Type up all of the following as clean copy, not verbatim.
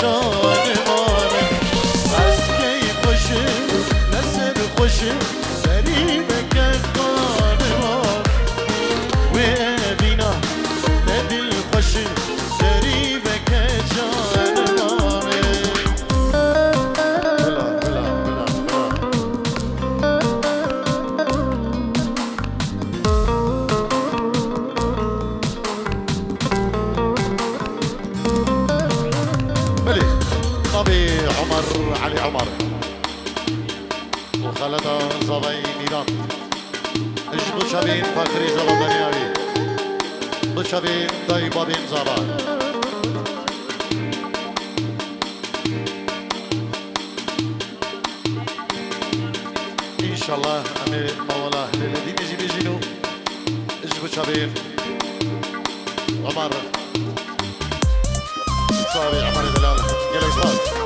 جانمانه از کی خوشی نسر خوشی دری بکن خانمان و بینا دل خوشی دری بکن جانمانه بلا بلا بلا بلي طبي عمر علي عمر وخالد زباي نيران اجدو شبين فخري زبا دنياوي دو شبين داي بابين زبا ان شاء الله امي مولا للذين يجي بيجينو اجدو شبين عمر صابي عمر دلال يلا يسمعك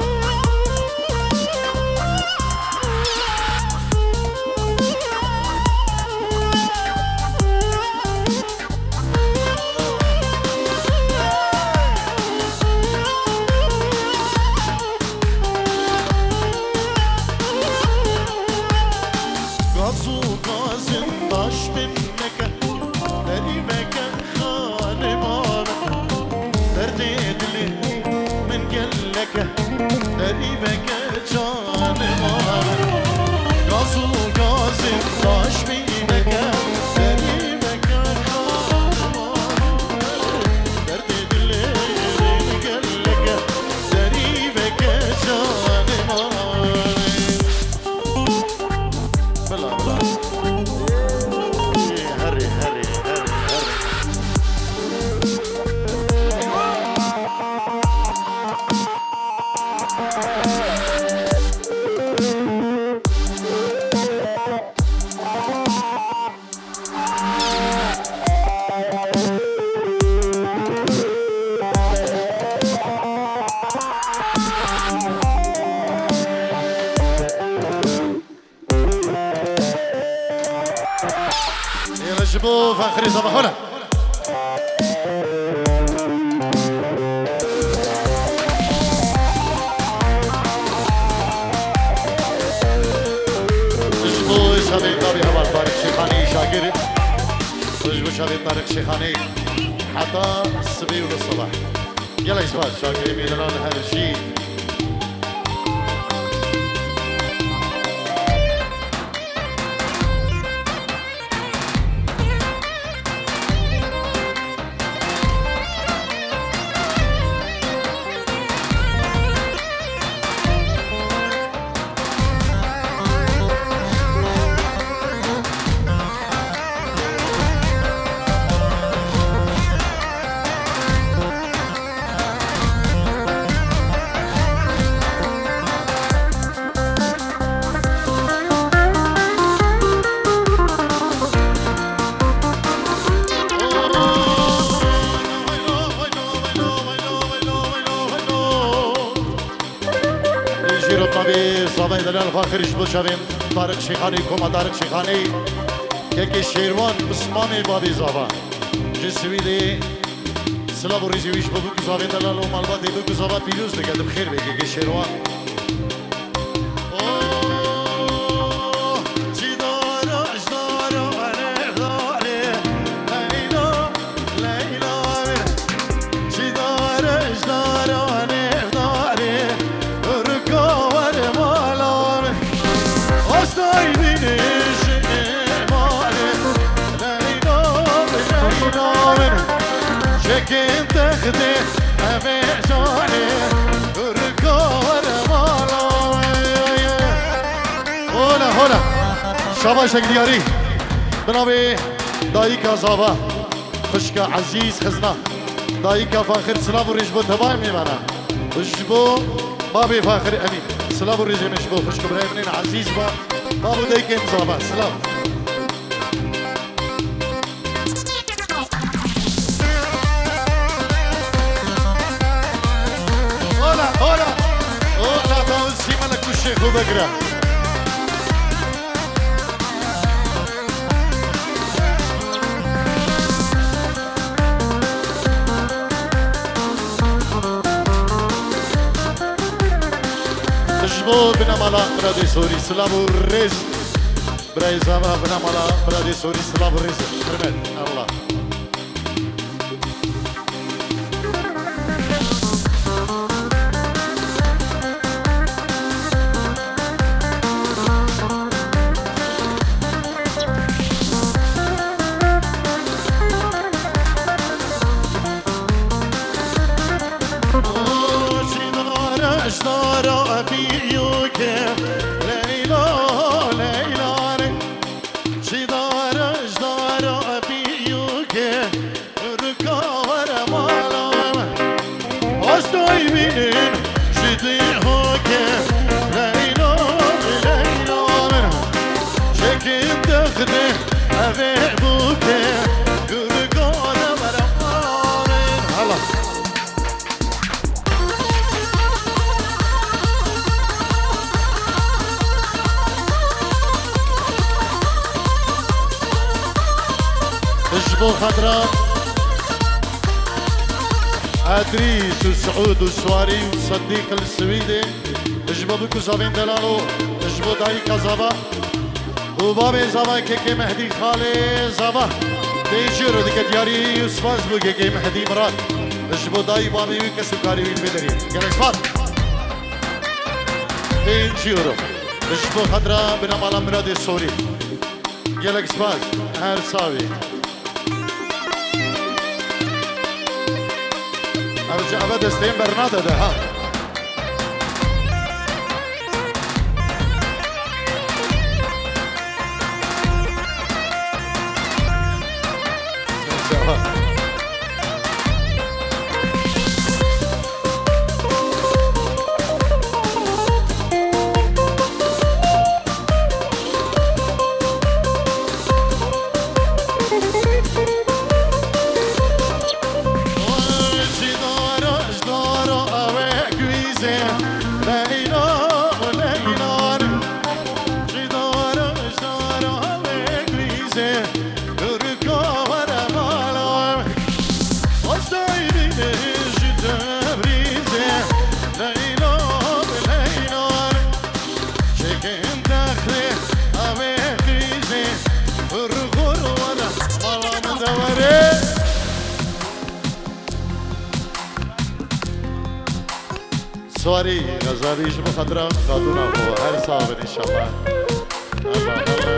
غازو غازن باش منك قريبك خانمان درد دلي من قلك قريبك جانمان غازو غازن باش منك قريبك خانمان درد دلي من قلك قريبك جانمان بلا بلا هري هري هري هري يلا شبوف اخري صباحونا شبو شبين طبي هبال طارق شيخاني شاكر شبو شبين طارق شيخاني حتى الصبي والصباح يلا يسمع شاكر ميدلان هذا الشيء طبي صباح دلال فاخر جبو شبين طارق شيخاني كوما طارق شيخاني كيكي شيروان بسمامي بابي زابا جسوي دي سلام وريزي ويش بابوك صباح دلال ومالبات دي بوك زابا بيروز بقد بخير بي كيكي شيروان شكين تخدي أبي جاني ركور مالاوي هنا هنا شباب شكلياري بنابي دايكا زابا خشكا عزيز خزنا دايكا فاخر سلام ورجبو تباي ميمانا وجبو بابي فاخر أمين سلام ورجبو مشبو خشكا برايمنين عزيز بابو دايكا زابا سلام هلا هلا تاوزي ملك الشيخ وبقرة مالا برادی سوری سلام و ریز برای زبا بنا مالا برادی سوری سلام و ریز حرمت الله خضراء ادريس وسعود وسواري وصديق السويدي اجبو بكو زافين دلالو اجبو داي كزابا وبابي زابا كيكي مهدي خالي زابا ديجيرو ديك دياري يوسفاز بو كيكي مهدي مراد اجبو داي بابي ويكسو كاري ويبدري قال اسفاد ديجيرو اجبو خضراء بنا مالا مراد السوري قال اسفاد هر ساوي ارجع ابد استين برناده ده ها سواري غزالي جبو خضراء خادونا هو هر صابر ان شاء الله الله الله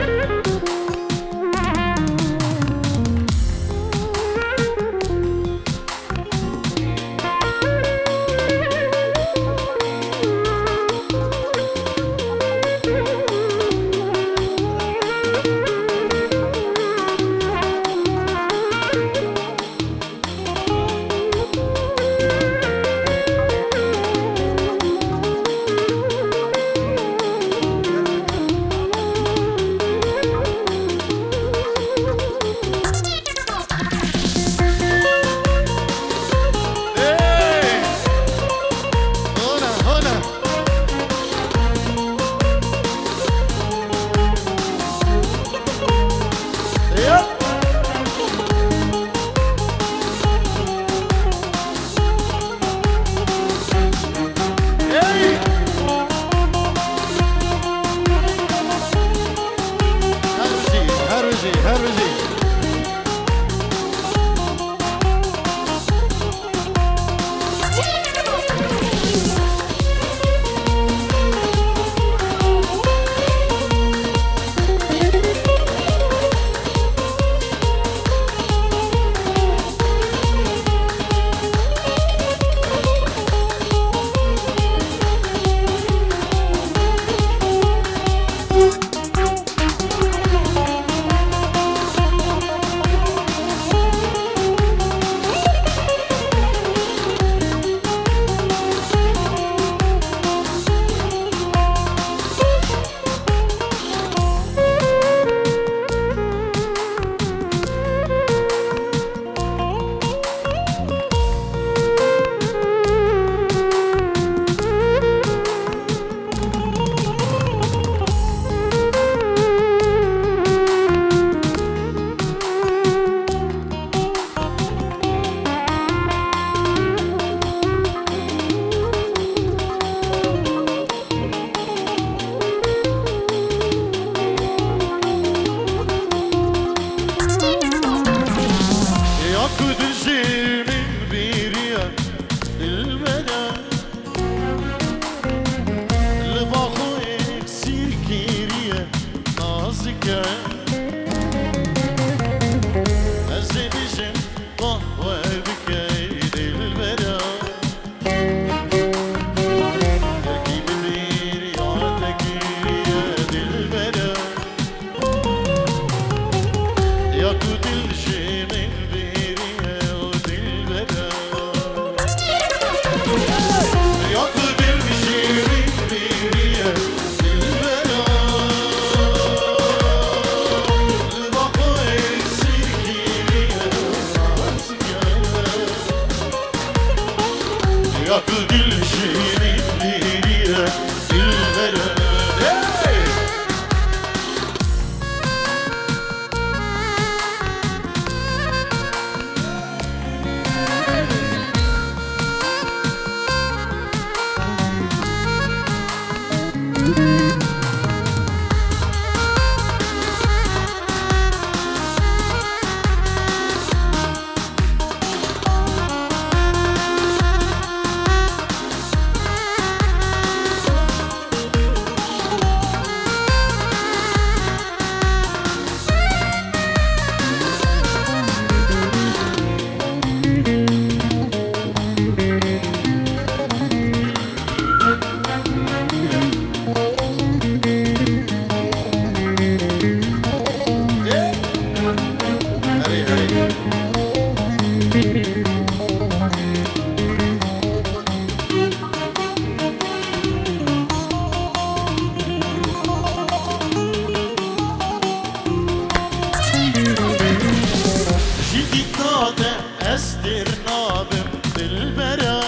ناده استر نابم دلبرا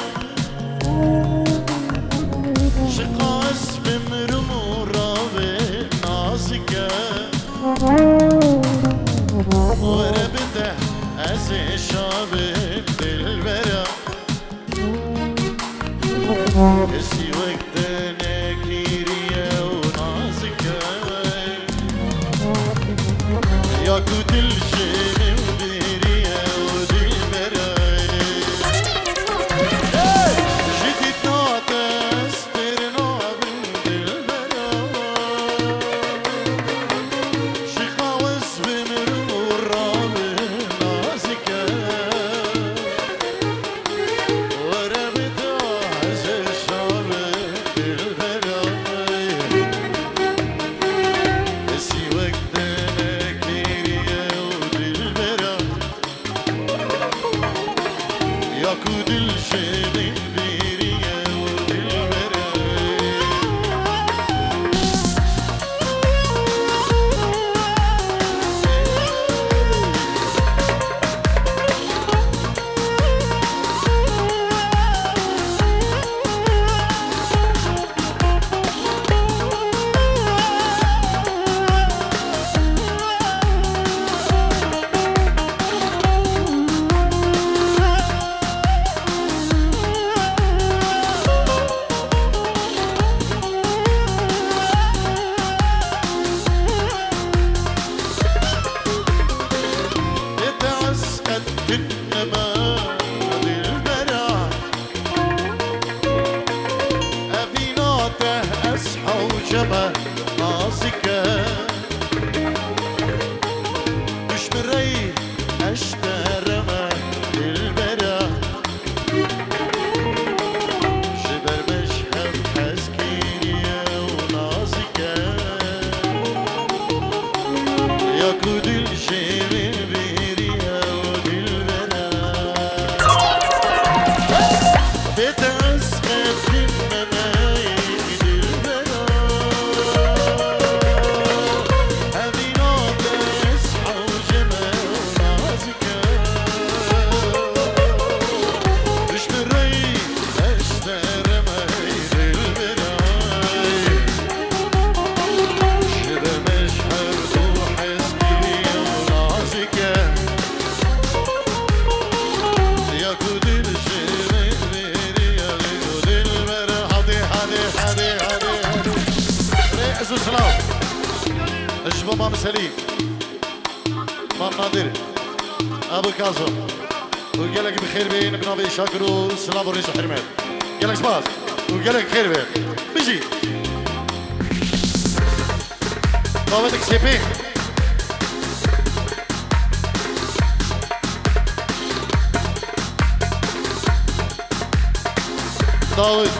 شقاس بمرم راوي نازكه وربته از شابم دلبرا اسي وقتنا كيريا ونازكه يا كود الجيم بيريا ودلبرا جديد ناقص ترنا بالدلبرا شقاوس بمرور رابي نازكه وربت عز الشعب بالبرا اسي وقتنا كيريا ودلبرا يا كود الجيم بيريا ودلبرا يتعسكت بالنبات بالبرع أفيناته أسحى وجبه نازكه مش مري أشترمه بالبرع شبر مشهد حسكينية ونازكه يا كود الجيم بيريا ودلبرا بتعسكت بالنمايك دلبرا أبينات أسحى وجمال ونازكه مش بالري أشترى ماي دلبرا شبه مشهد وحسكينية ونازكه يا كود الجيم بيريا ودلبرا حدي رئيس السلام الشباب مام سليم مام نادر ابو كاظم وقالك بخير بين بنابي شاكر والسلام ورئيس الحرمات قالك سباس وقالك خير بين بيجي دعوتك سيبي داود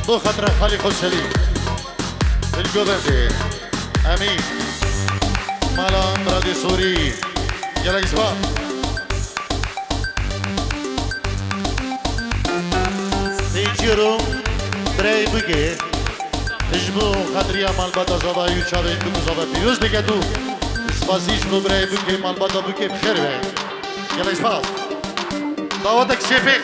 دو خطر خالي خوش سليم الجوبندي امين مالان رادي سوري يلا اسمع تيجيرو بري بوكي اجبو خاطريا مال باتا زابا يوشابين دو زابا بيوز دكتو سباسيش بو بري بوكي مال باتا بوكي بخير يلا اسمع دعوتك سيبي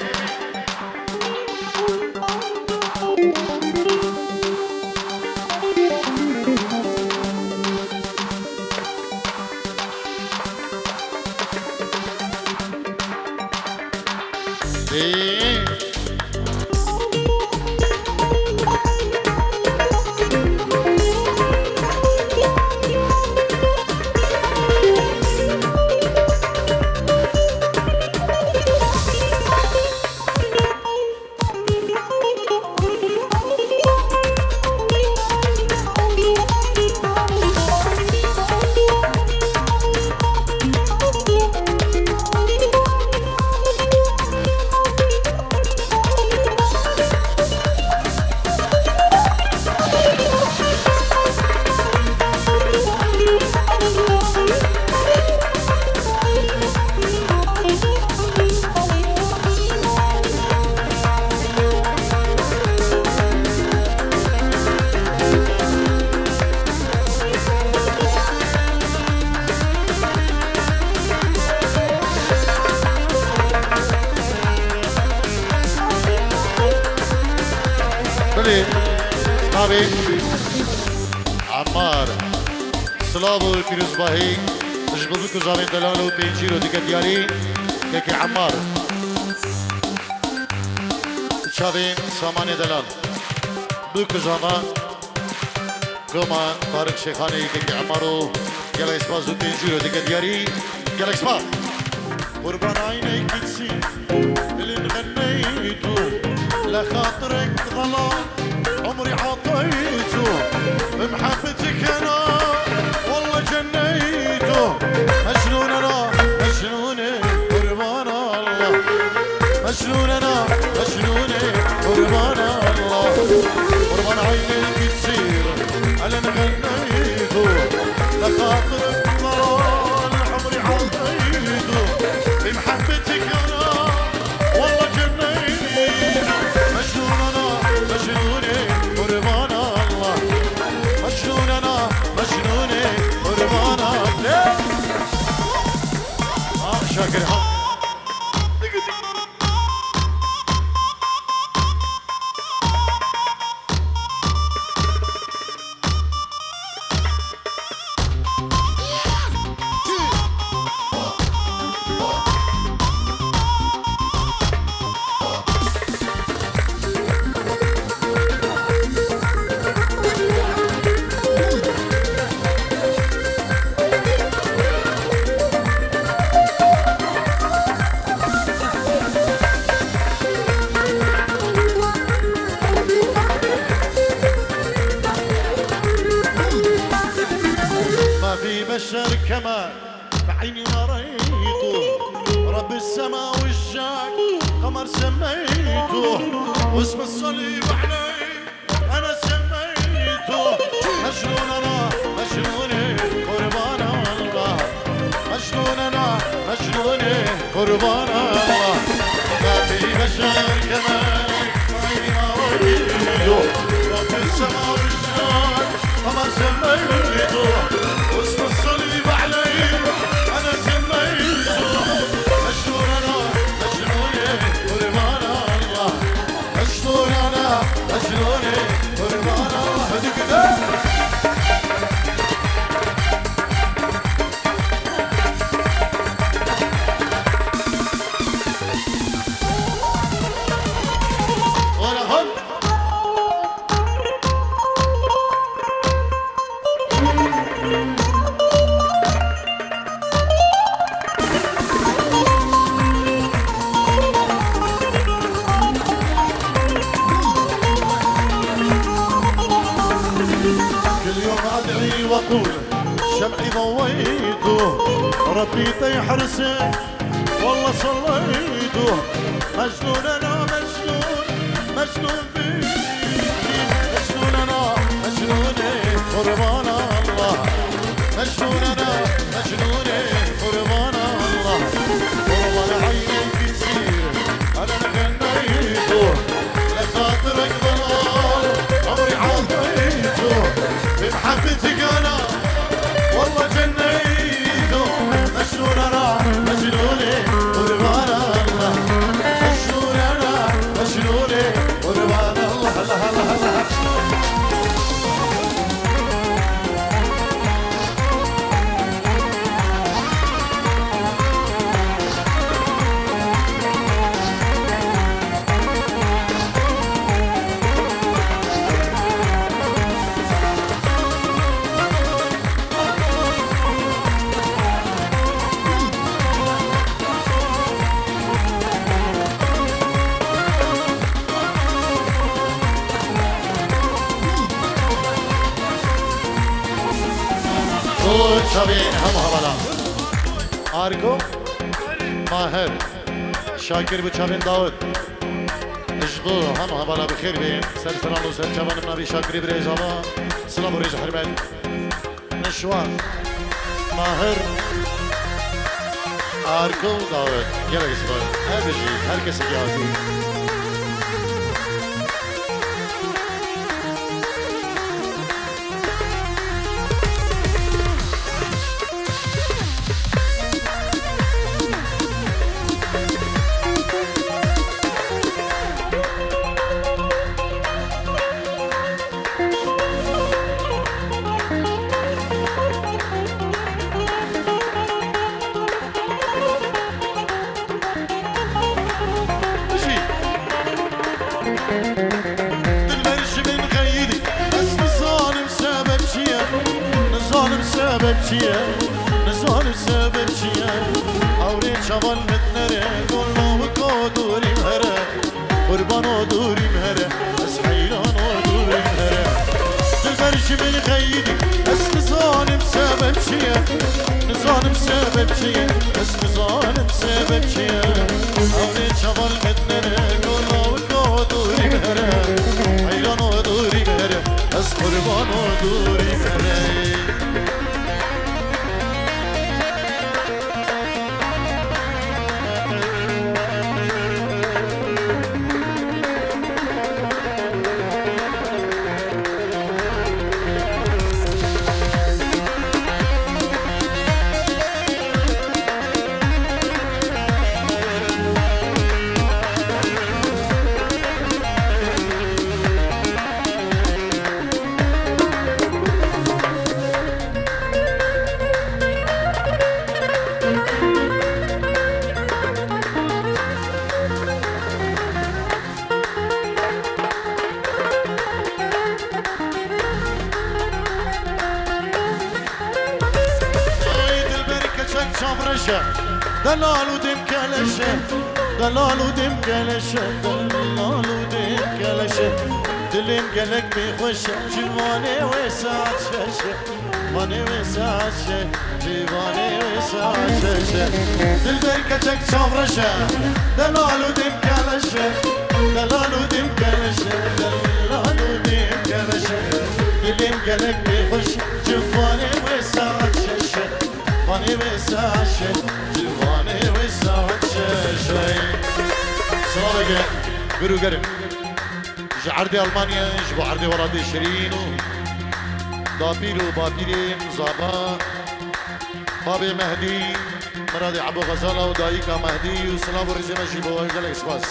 شبي عمار سلابو فيروز باهي جبدوكو زامين دلالو بينجيرو ديكا ديالي كيكي عمار شبي ساماني دلال بوكو زامان كما طارق شيخاني كيكي عمارو يلا اسمع زو بينجيرو ديكا ديالي يلا اسمع قربان عينيك تسيب اللي نغنيتو لخاطرك غلط عمري عطيته بمحبتك انا والله جنيته مجنون انا مجنون قربان الله مجنون انا مجنون قربان الله قربان عينيك تصير على نغنيته لخاطرك غلط عمري عطيته بمحبتك انا والله جنيته مجنون انا مجنون قربان الله مجنون انا مجنون قربان الله شاكر بشر كمان بعيني ما رأيته رب السما والجاك قمر سميته واسم الصليب علي انا سميته مجنون انا مجنون قربان الله مجنون انا مجنون قربان الله ما في بشر كمان بعيني ما رأيته رب السما والجاك قمر سميته واسم الصليب علي انا سميته مجنون انا مجنون قربان الله مجنون انا مجنون قربان الله هدي كده ولا هم واقول شمعي ضويته ربي يحرسك والله صليته مجنون انا مجنون مجنون بيك مجنون انا مجنون قربان الله مجنون انا مجنون قربان الله قربان عينيك يصير انا غنيته لخاطرك ضلال عمري عطيته بمحبتك انا والله جنيته مجنون انا مجنون قربان الله مجنون انا مجنون قربان الله الله الله الله شبي هم هبلا آركو ماهر شاكر بچابين داود اجدو هم هبلا بخير بين سلسلان و سلچوان منابي شاكري بريزاوا سلام وريز حرمت نشوان ماهر آركو داود يلا اسمه هر بجي هر کسی که آتی سبب چیه نزانم سبب چیه آوری چوال متنره گلو بکو دوریم هره قربانو دوریم هره از حیرانو دوریم هره دلبرش من خیلی از نزانم سبب چیه نزانم سبب چیه از نزانم سبب چیه آوری چوال متنره گلو بکو دوریم هره حیرانو دوریم هره از قربانو دوریم هره دلال ودم كلشه دلال ودم كلشه دلال ودم كلشه دلم قلق بخوشه جواني وساعة ششه جواني وساعة ششه جواني وساعة ششه دل بركتك صفرشه دلال ودم كلشه دلال ودم كلشه دلال ودم كلشه دلم قلق بخوشه جواني وساعة ششه جواني وساعة ششه سلام برو قرب عردي ألمانيا جبو عردي ولادي شيرين دابيرو بابيري مزابا بابي مهدي مرادي عبو غزالة ودايكا مهدي وسلام ورزيمة جيبو وهجل إسباس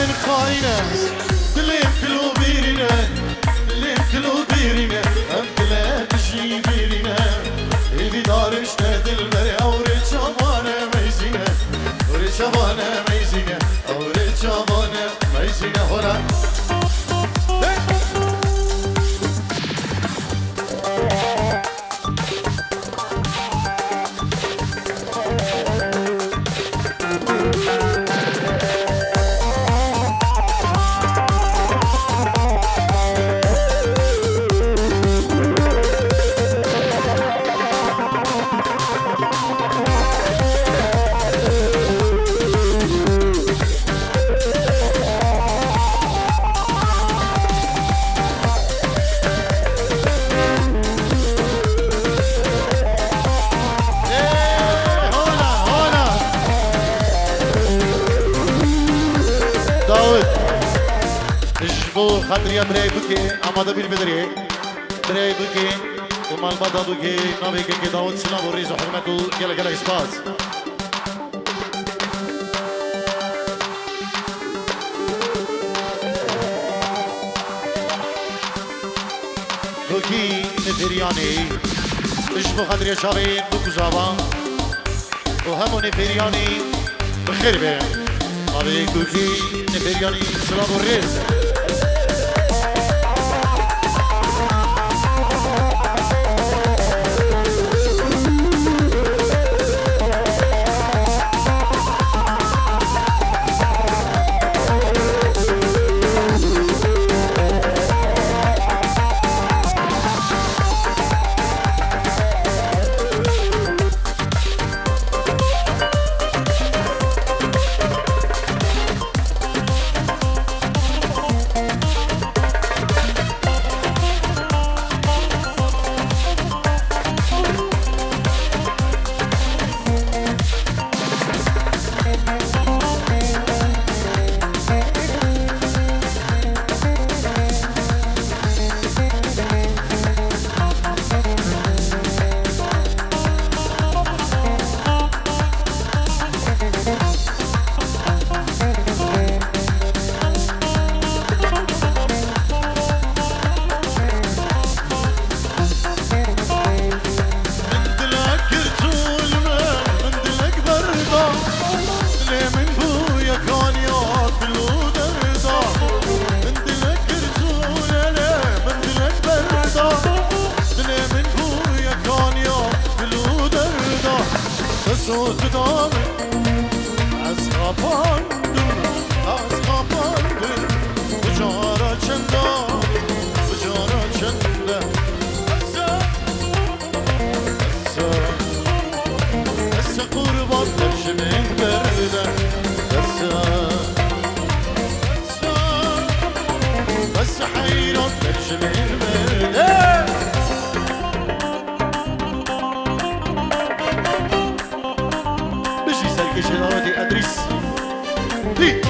من خاينة دليم كلو بيرنا دليم كلو بيرنا أمتلا تشي بيرنا إذي دارش تدل بري أوري شابانا ميزينا أوري شابانا ميزينا أوري شابانا ميزينا هلا خاطريا براي بوكي اماده بيل بدري براي بوكي ومال بدا بوكي نبي كي داود سلام وريز وحرمته يلا يلا اسباس بوكي نفرياني اشبو خاطريا شاوين بوكو زابان وهمو نفرياني بخير بيه نبي بوكي نفرياني سلام وريز دردا دل من بویا کانیات بلو دردا من دلك رسولة من دلك بردا دل من بویا کانیات بلو دردا بسوت دامن از خاپاندم بجارة چندا بجارة چندا بس قربان درش من برده بس حیران درش من برده بشی سرکش داوتی ادریس دی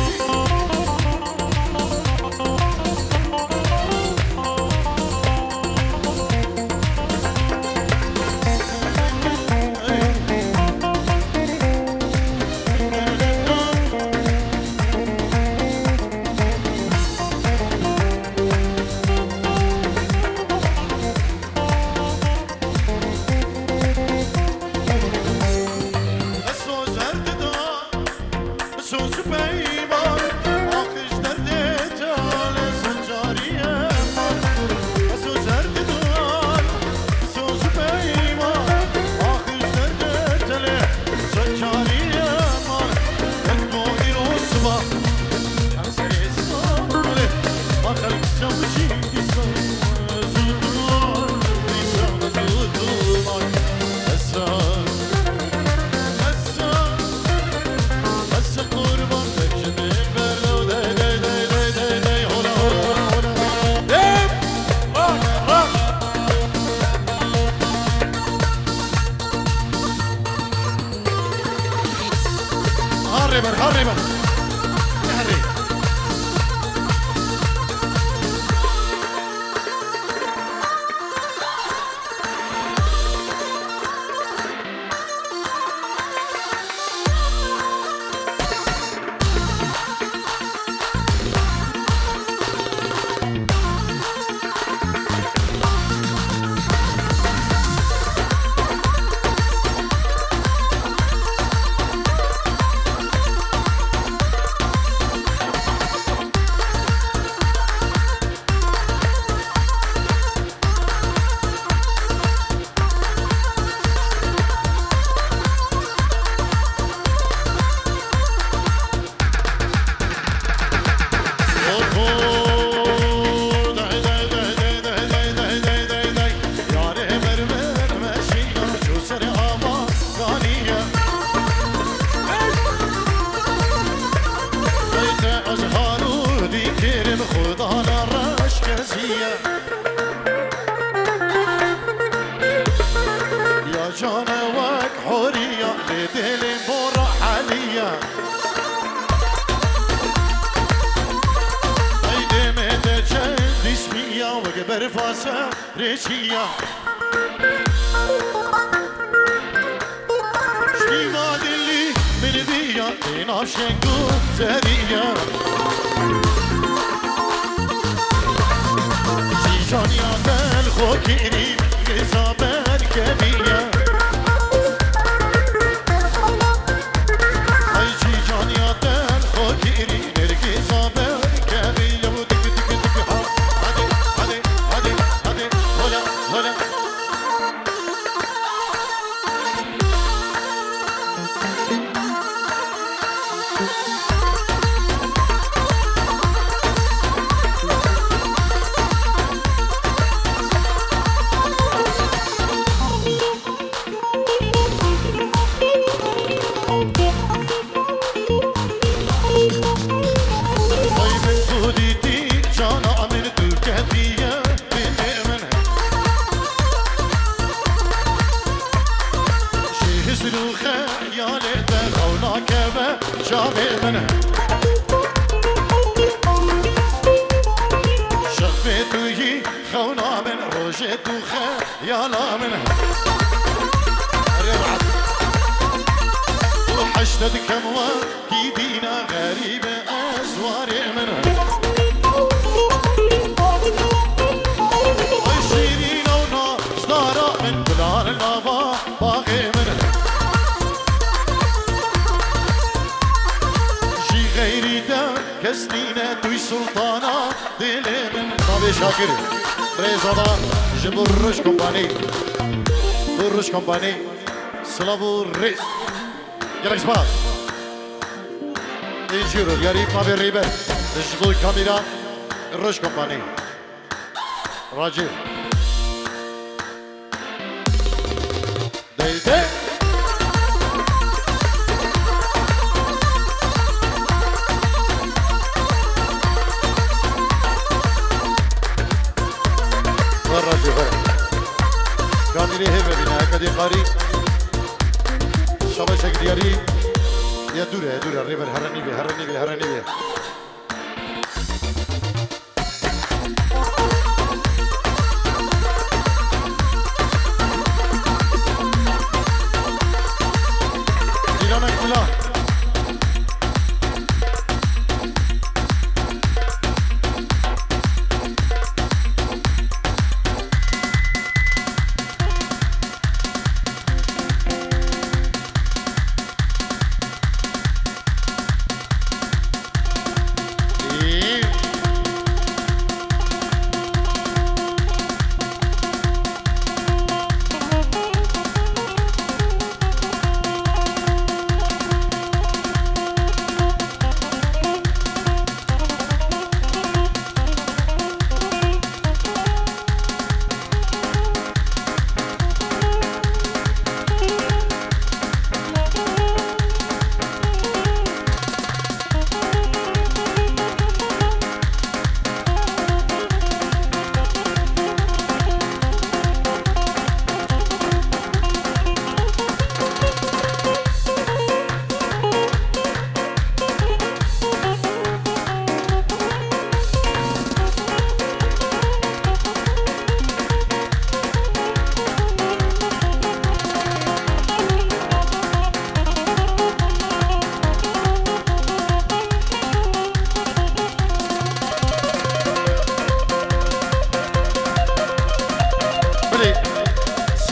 هربا جانوك حورية لدلي مرحلية هيدي مهدى جد اسمية وقبر فاسة ريشية شكيما دلي من دية بيناف شنقو زهرية جيجانيا دل خوكيني كزابر كبية وحشتك كم وقت دينا غريبة أزواري منها عشرين وناس دارا من بلان اللافا باقي منها دستینه توی سلطانا دل من ناوی شاکر برزادا جبر روش کمپانی روش کمپانی سلاو ریس گلک سپاس اینجورو یاری ناوی ریبر جبر کامیرا روش کمپانی راجی دیده راجی فرق کامیری هی ببینه کدی قاری شبه شکل دیاری یا دوره ریبر هرنی بی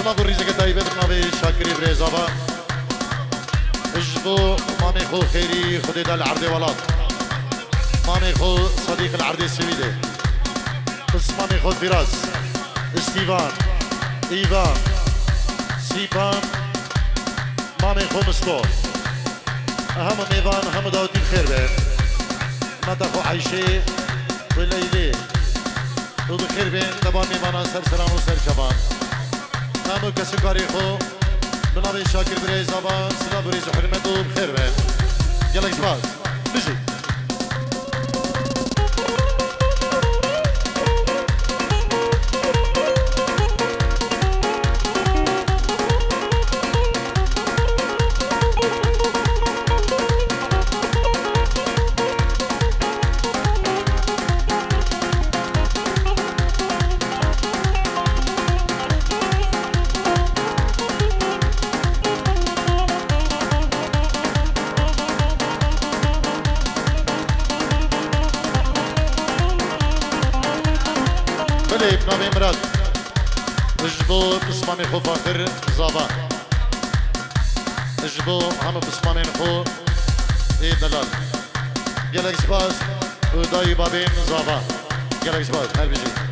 سلام ریزه که دایی بدم نوی شاکری برزاوا اجدو مامي خو خيري خدي دا العرض ولاد مامي خو صديق العرض السويدي بس مامي خو فراس استيفان ايفان سيبان مامي خو مستور هم ميفان هم داودي بخير بهم مدى خو عيشي وليلي دو خير بهم دبان ميفانا سر سلام و سر شبان همو کسی کاری خو بنابه شاکر بریز آبان سلا بریز و حرمت و بخیر بهم گلک سپاس بجی نامي مراد اجبو بسماني خو فاخر زابا اجبو هم بسماني خو اي دلال گلک سپاس دایی بابين زابا گلک سپاس هر بيجي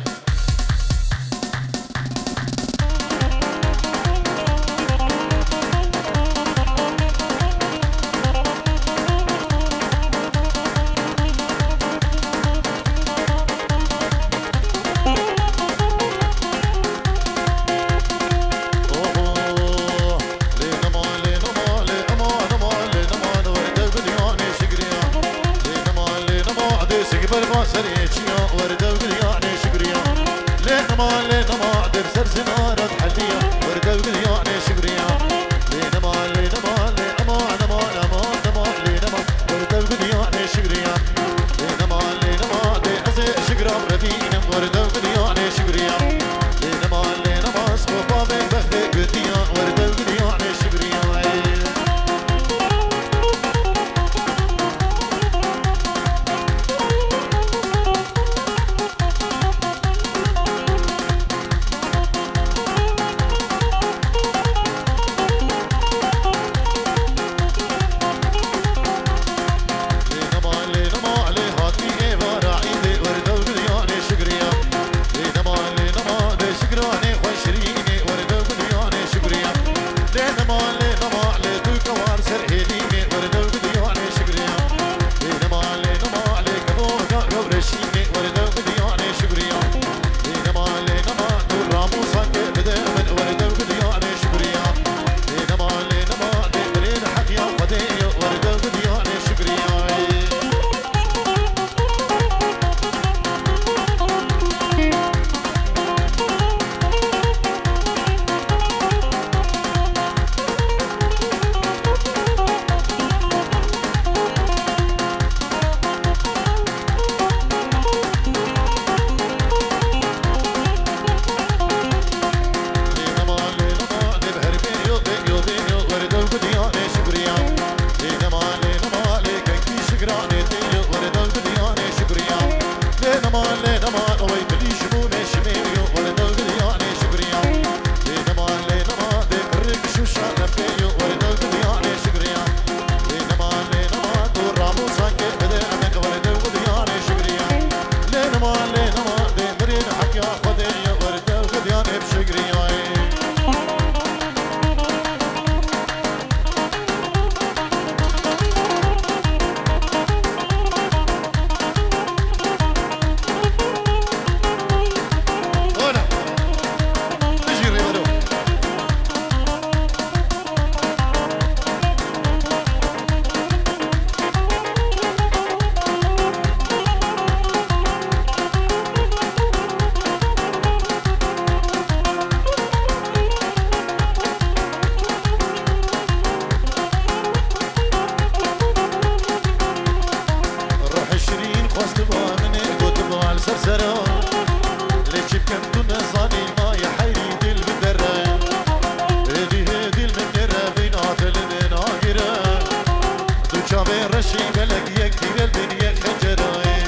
تیر الدنیا خجرای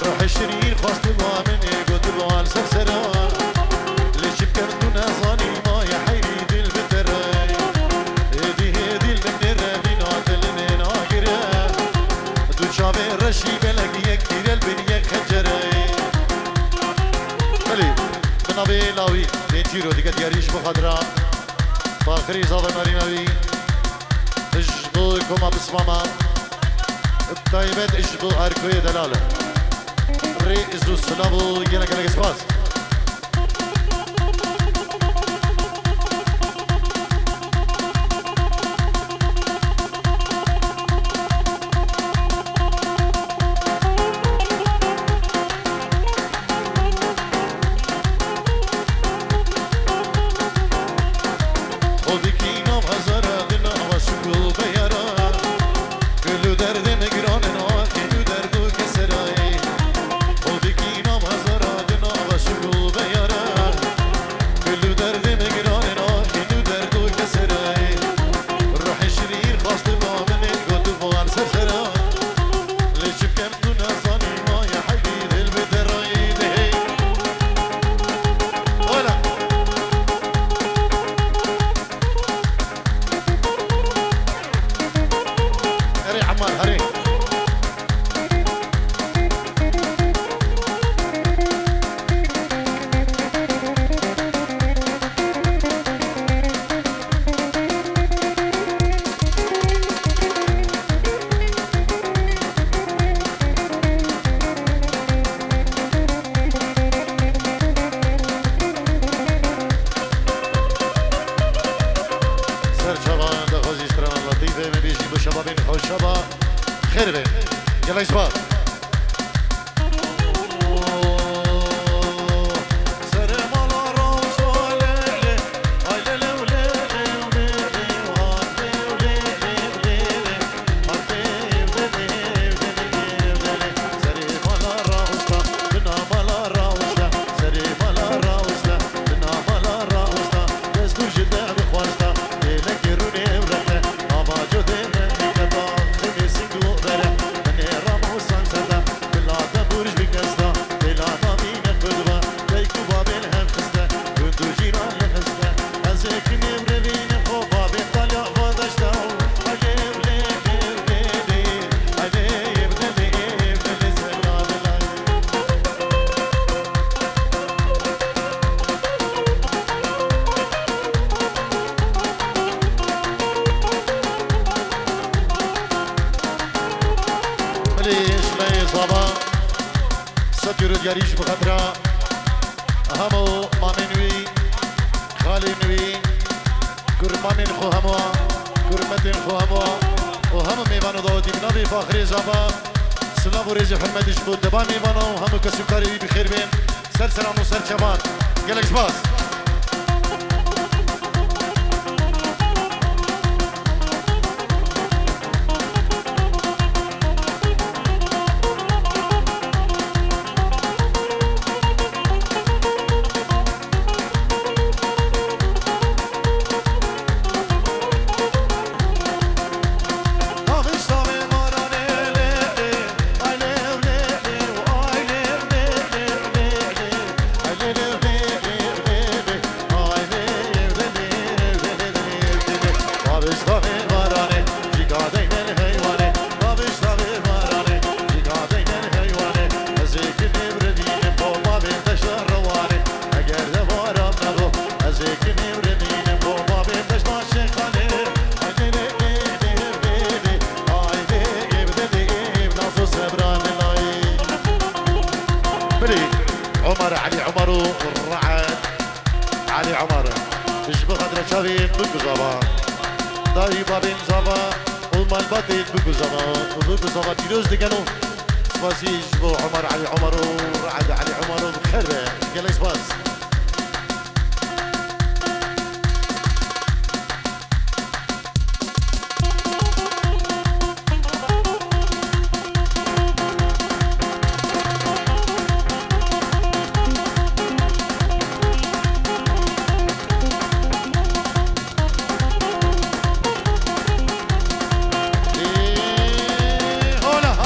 روح شریر خواست با من گوت بال سرسرا لشب کردو نزانی ما یا حیری دل بترای هدی دل من ربینا دل من آگره دو چاوه رشی بلگ یک تیر الدنیا خجرای بلی بنابه لاوی دینچی رو دیگه دیاریش بخدرا باخری زاوه مریناوی اجبو کما بسماما دایمت اجبو هرکوی دلاله رئیس و سلامو گله گله سپاس گریش بخطرا همو مامنوی خالی نوی کرمانین خو همو کرمتین خو همو و همو میوانو داودی بنابی فاخری زابا سلام و ریز حرمتش بود دبا میوانو همو کسی کاری بخیر بیم سر سران و سر چمان گلک سپاس Hola.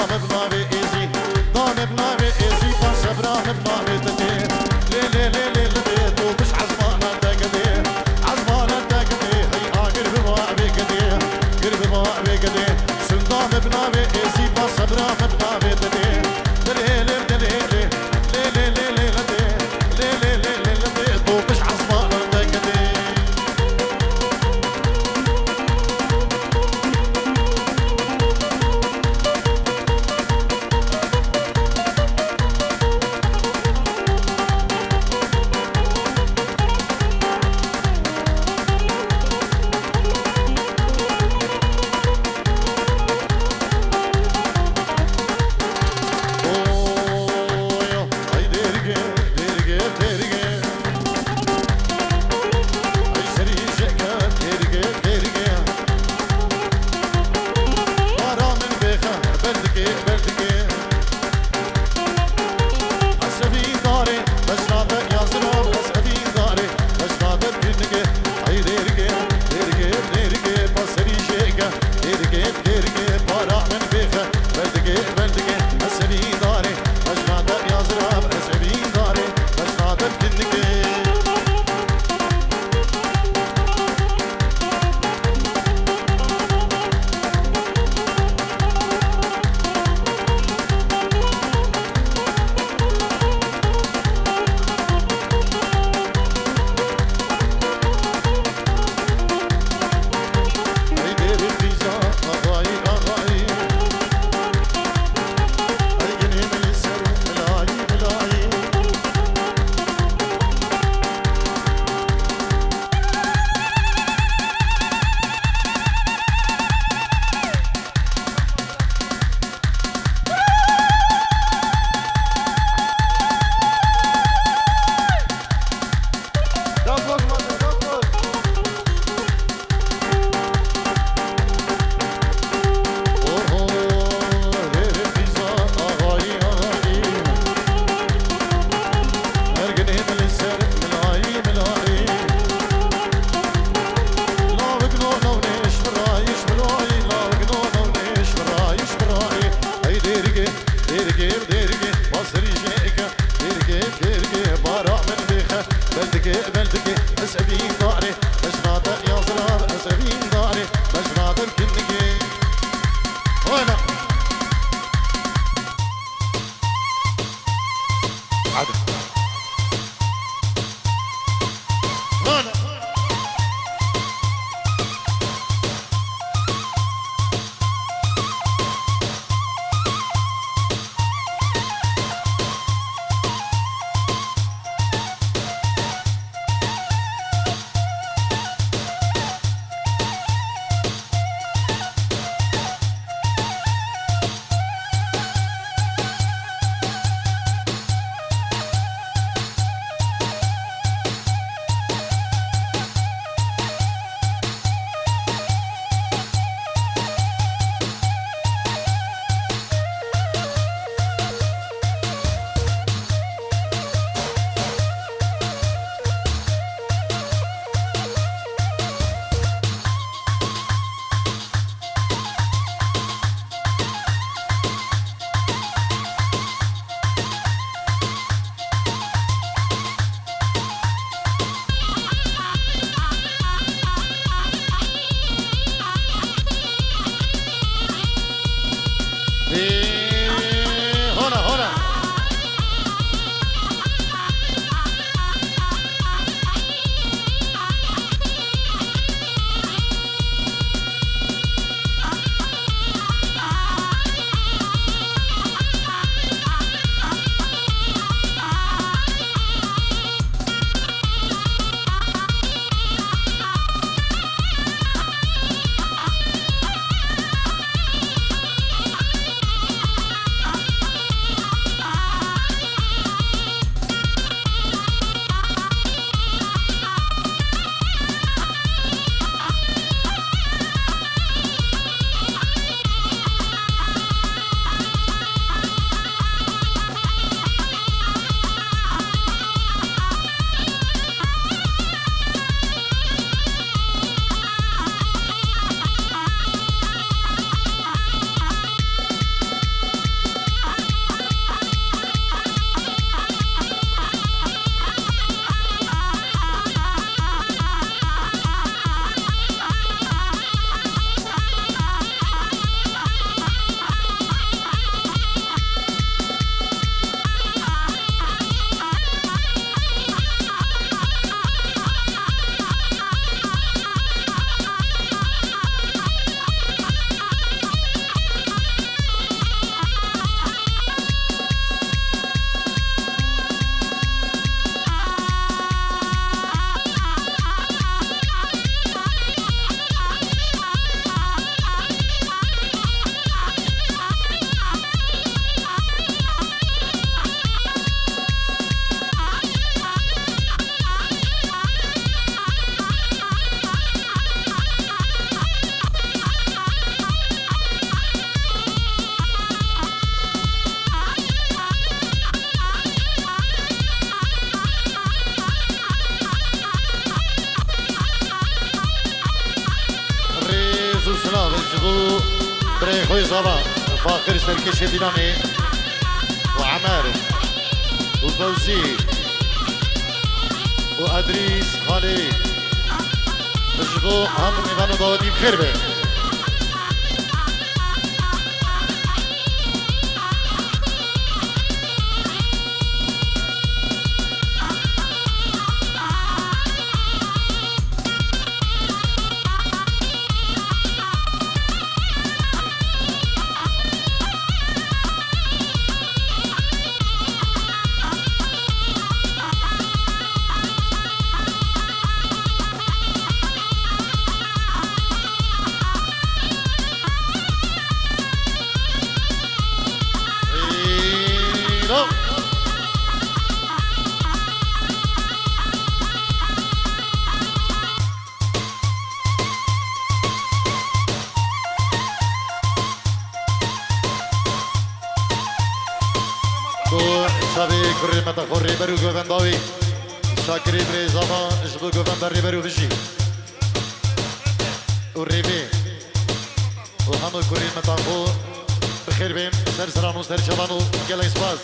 دام بناوي إيزي دام بناوي إيزي بس برام بناوي تدي لي لي لي لي لي تو مش عزمانة تقدي عزمانة تقدي هي قرب ما بقدي قرب ما بقدي سندام بناوي إيزي بس برام بناوي تدي لي لي لي لي لي لي لي لي لي لي لي لي تو مش عزمانة تقدي خوي زبا فاخر سركش ديناني وعمار وفوزي وأدريس خالي بجبو هم ميفانو داودي بخير به شبی کریمت خوری برو گوون داوی شاکری بری زبا جبو گوون بری برو بجی و ریبی و همه کریمت خو بخیر بین سر سرانو سر شبانو گلای سپاس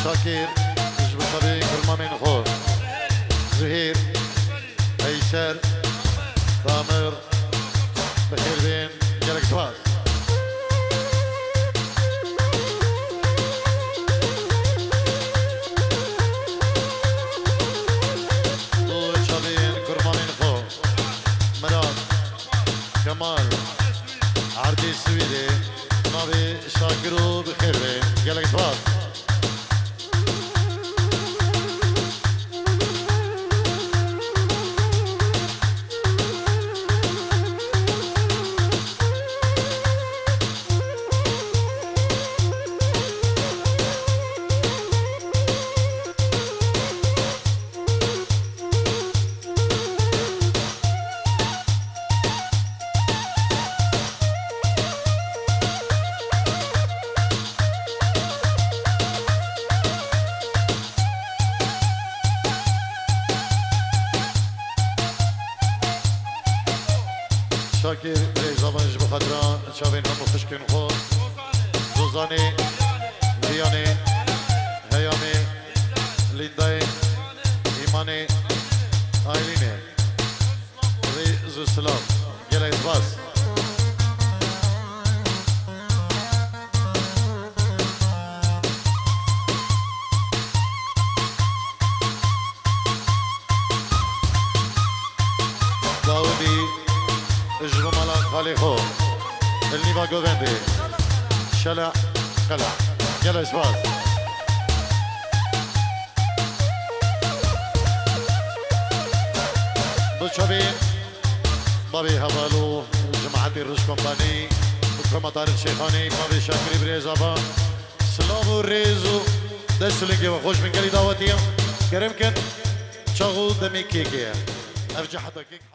شاكر جبو شبي كرمامين خور زهير ايسر ثامر بخير بين جالك سواس دو شبين كرمامين خور مراد كمال عردي السويدي نابي شاكرو بخير بين جالك سواس شاكر زمان جبو خطران شاوين هم خشكين خو زوزاني لياني هيامي لينداي إيماني آيليني ري زو سلام يلا إثباس داودي اجرو مالا خالي خو النيفا جوفندي شلع خلع يلا اسباس دوشابين بابي هبالو جماعتي الرش كومباني وكما طارق شيخاني بابي شاكري بريزابا سلام وريزو دسلنجي وخوش من قلي دعوتي كريم كن شغل دمي كيكي ارجع حتى كيك